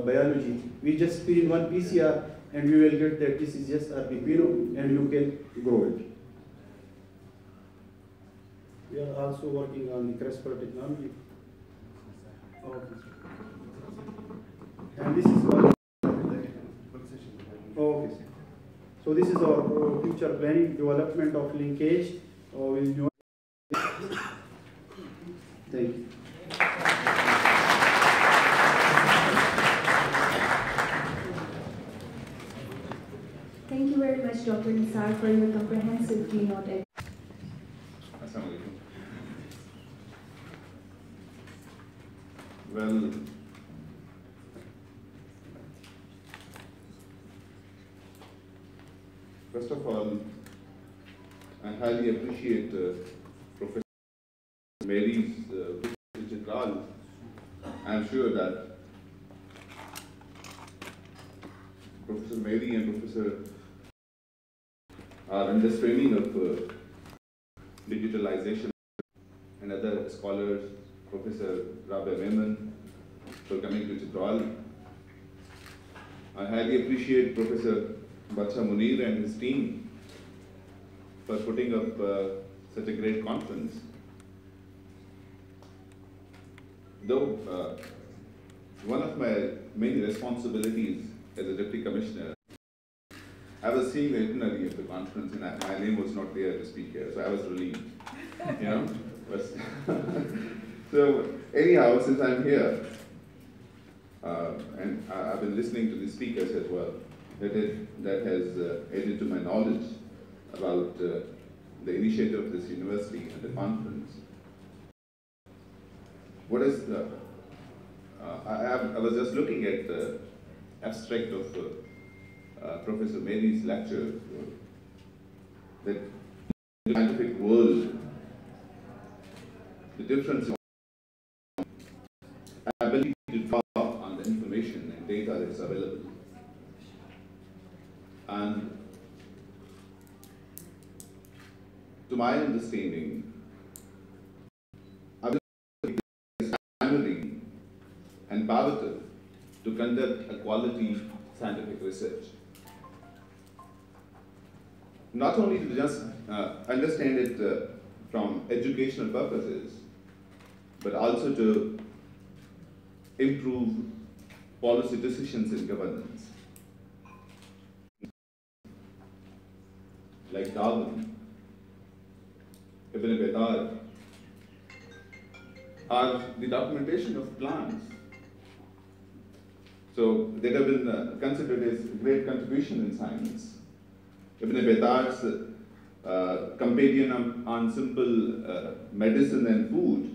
biology. We just screen one PCR and we will get that this is just RPPino and you can grow it. We are also working on the CRISPR technology. Okay. And this is all. Okay. So this is our future planning, development of linkage with new. Thank you. Thank you very much, Dr. Nisar, for your comprehensive keynote. Well, first of all, I highly appreciate Professor Mary's Chitral. I'm sure that Professor Mary and Professor are understanding of digitalization, and other scholars, Professor Rabia Mehman, for coming to Chitral. I highly appreciate Professor Bacha Munir and his team for putting up such a great conference. Though one of my main responsibilities as a Deputy Commissioner, I was seeing the itinerary of the conference and my name was not there to speak here, so I was relieved, you know. So anyhow, since I'm here, and I've been listening to the speakers as well, that has added to my knowledge about the initiative of this university and the conference. What is the, I was just looking at the abstract of Professor Mary's lecture, that in the scientific world, the difference in ability to draw on the information and data that is available. And to my understanding, primary and pivotal to conduct a quality scientific research. Not only to just understand it from educational purposes, but also to improve policy decisions in governance. Like Darwin, Ibn Bedar, are the documentation of plants. So they have been considered as a great contribution in science. Ibn Bedar's Companion on Simple Medicine and Food.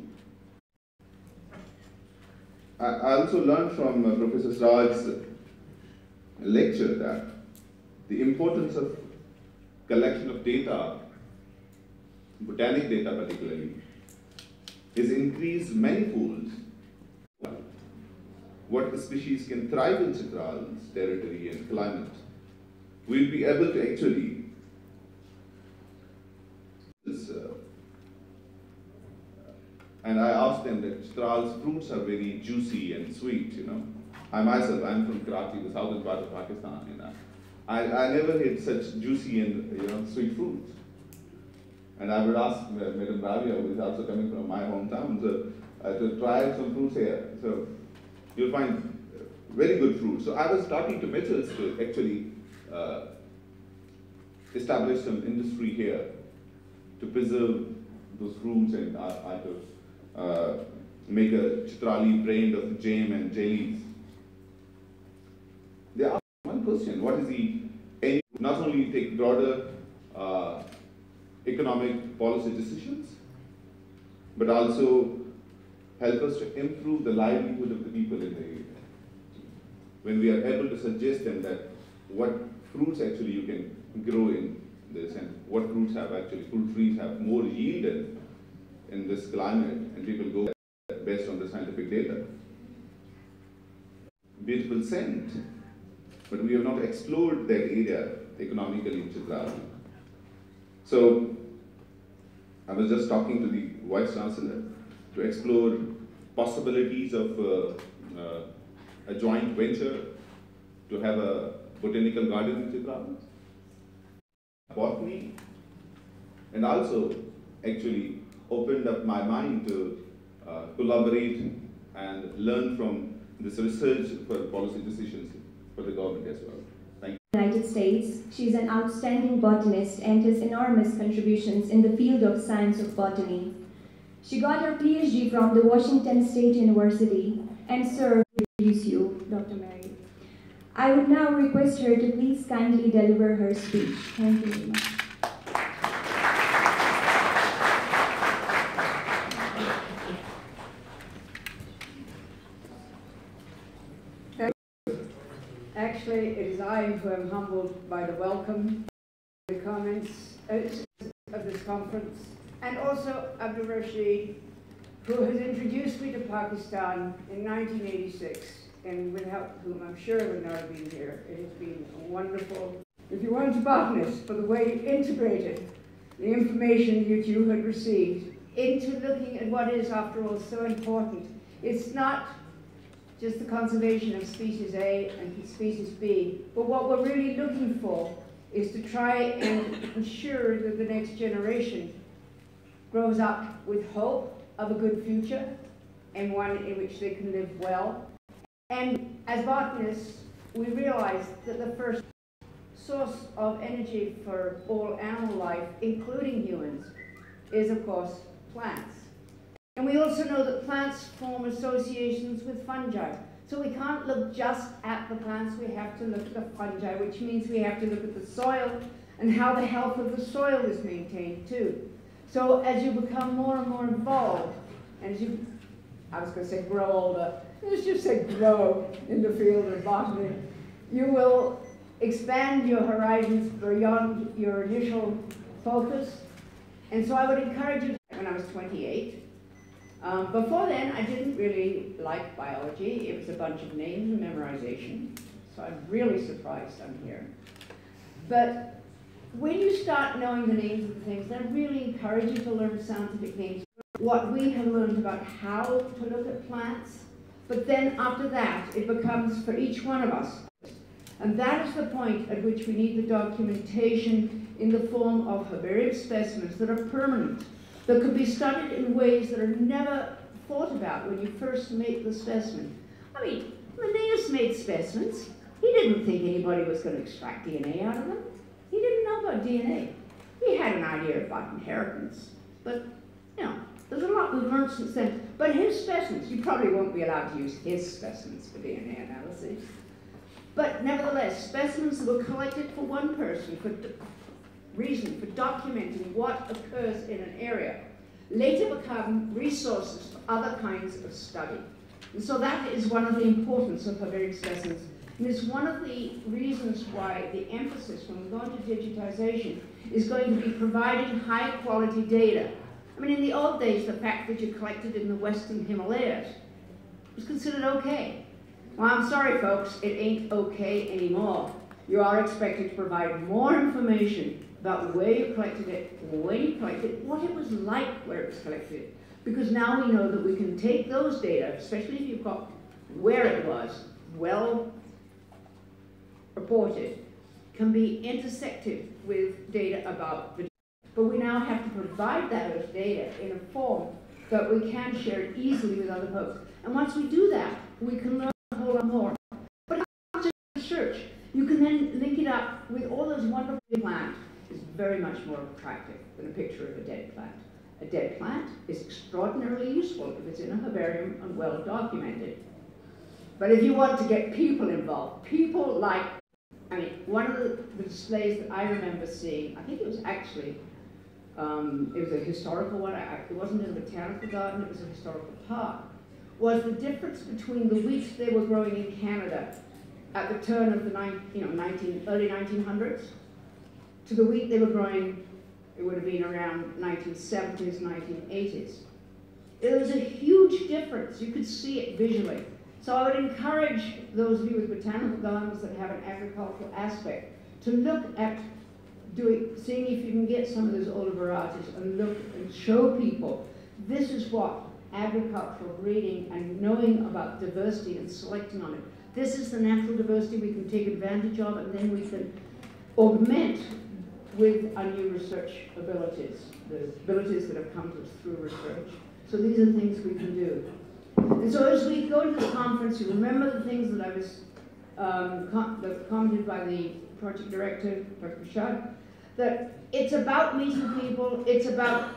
I also learned from Professor Sraj's lecture that the importance of collection of data, botanic data particularly, is increased manifold. What species can thrive in Chitral's territory and climate, we'll be able to actually And I asked them that Chitral's fruits are very juicy and sweet, you know. I myself, I'm from Karachi, the southern part of Pakistan, you know. I never had such juicy and, you know, sweet fruits. And I would ask Madam Rabia, who is also coming from my hometown, to try some fruits here. So you'll find very good fruits. So I was talking to Mitchells to actually establish some industry here to preserve those fruits, and I to make a Chitrali brand of jam and jellies. They asked one question: what is the aim? Not only take broader economic policy decisions, but also help us to improve the livelihood of the people in the area. When we are able to suggest them that what fruits actually you can grow in this, and what fruits fruit trees have more yield in this climate, and people go based on the scientific data. Beautiful scent, but we have not explored that area economically in Chitral. So I was just talking to the Vice Chancellor to explore possibilities of a joint venture to have a botanical garden in Chitral, Botany, and also actually opened up my mind to collaborate and learn from this research for policy decisions for the government as well. Thank you. United States, she is an outstanding botanist and has enormous contributions in the field of science of botany. She got her PhD from the Washington State University and served to introduce you, Dr. Mary. I would now request her to please kindly deliver her speech. Thank you very much. Actually, it is I who am humbled by the welcome, the comments of this conference, and also Abdul Rashid, who has introduced me to Pakistan in 1986, and without whom I'm sure I would not have been here. It has been wonderful. If you weren't a botanist, for the way you integrated the information that you had received into looking at what is, after all, so important. It's not just the conservation of species A and species B, but what we're really looking for is to try and ensure that the next generation grows up with hope of a good future and one in which they can live well. And as botanists, we realize that the first source of energy for all animal life, including humans, is of course plants. And we also know that plants form associations with fungi. So we can't look just at the plants, we have to look at the fungi, which means we have to look at the soil and how the health of the soil is maintained too. So as you become more and more involved, and as you, I was going to say grow older, let's just say grow in the field of botany, you will expand your horizons beyond your initial focus. And so I would encourage you, when I was 28, before then, I didn't really like biology. It was a bunch of names and memorization. So I'm really surprised I'm here. But when you start knowing the names of the things, I really encourage you to learn scientific names. What we have learned about how to look at plants, but then after that, it becomes for each one of us. And that is the point at which we need the documentation in the form of herbarium specimens that are permanent, that could be studied in ways that are never thought about when you first make the specimen. I mean, Linnaeus made specimens. He didn't think anybody was going to extract DNA out of them. He didn't know about DNA. He had an idea about inheritance. But, you know, there's a lot we've learned since then. But his specimens, you probably won't be allowed to use his specimens for DNA analysis. But nevertheless, specimens that were collected for one person, for reason, for documenting what occurs in an area, later become resources for other kinds of study. And so that is one of the importance of herbarium specimens. And it's one of the reasons why the emphasis when we go into digitization is going to be providing high quality data. I mean, in the old days, the fact that you collected in the Western Himalayas was considered okay. Well, I'm sorry, folks, it ain't okay anymore. You are expected to provide more information about where you collected it, when you collected it, what it was like where it was collected. because now we know that we can take those data, especially if you've got where it was, well reported, can be intersected with data about the. But we now have to provide that as data in a form that we can share it easily with other folks. And once we do that, we can learn a whole lot more. But it's not just research. You can then link it up with all those wonderful plants. Is very much more attractive than a picture of a dead plant. A dead plant is extraordinarily useful if it's in a herbarium and well documented. But if you want to get people involved, people like, I mean, one of the displays that I remember seeing, I think it was actually, it was a historical one, it wasn't in a botanical garden, it was a historical park, was the difference between the wheat they were growing in Canada at the turn of the early 1900s to the wheat they were growing, it would have been around 1970s, 1980s. It was a huge difference. You could see it visually. So I would encourage those of you with botanical gardens that have an agricultural aspect to look at seeing if you can get some of those older varieties and look and show people this is what agricultural breeding and knowing about diversity and selecting on it. This is the natural diversity we can take advantage of, and then we can augment with our new research abilities, the abilities that have come to us through research. So these are things we can do. And so as we go to this conference, you remember the things that I was commented by the project director, Dr. Shad, that it's about meeting people, it's about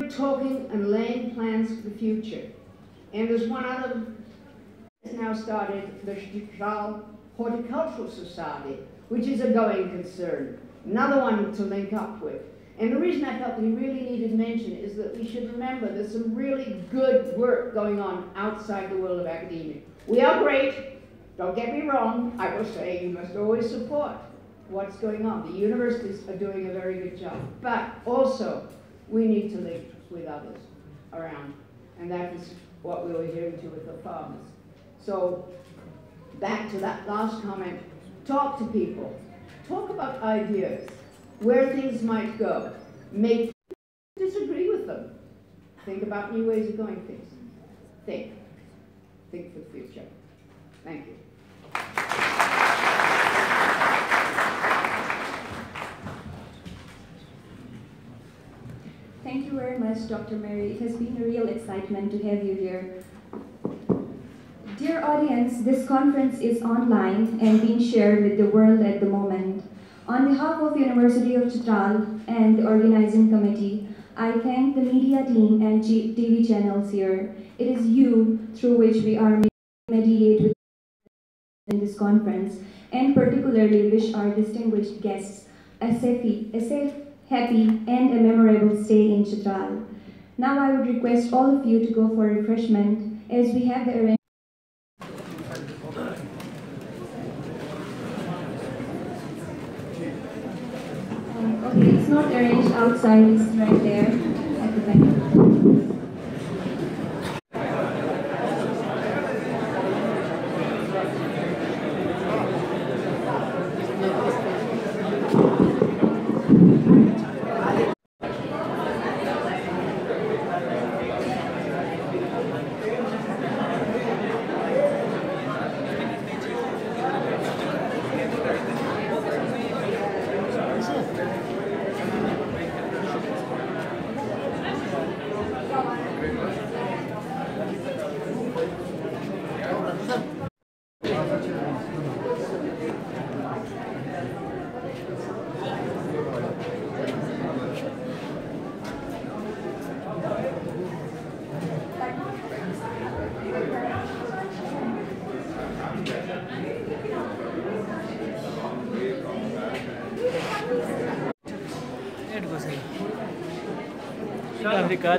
talking and laying plans for the future. And there's one other has now started, the Chitral Horticultural Society, which is a going concern. Another one to link up with. And the reason I felt we really needed mention is that we should remember there's some really good work going on outside the world of academia. We are great, don't get me wrong, I will say you must always support what's going on. The universities are doing a very good job, but also we need to link with others around, and that is what we were hearing to with the farmers. So back to that last comment, talk to people. Talk about ideas, where things might go. Disagree with them. Think about new ways of doing things. Think for the future. Thank you. Thank you very much, Dr. Mary. It has been a real excitement to have you here. Dear audience, this conference is online and being shared with the world at the moment. On behalf of University of Chitral and the organizing committee, I thank the media team and TV channels here. It is you through which we are mediate with in this conference, and particularly wish our distinguished guests a safe, happy, and a memorable stay in Chitral. Now I would request all of you to go for refreshment as we have the arrangement. Okay, it's not arranged outside, it's right there at the back. Africa,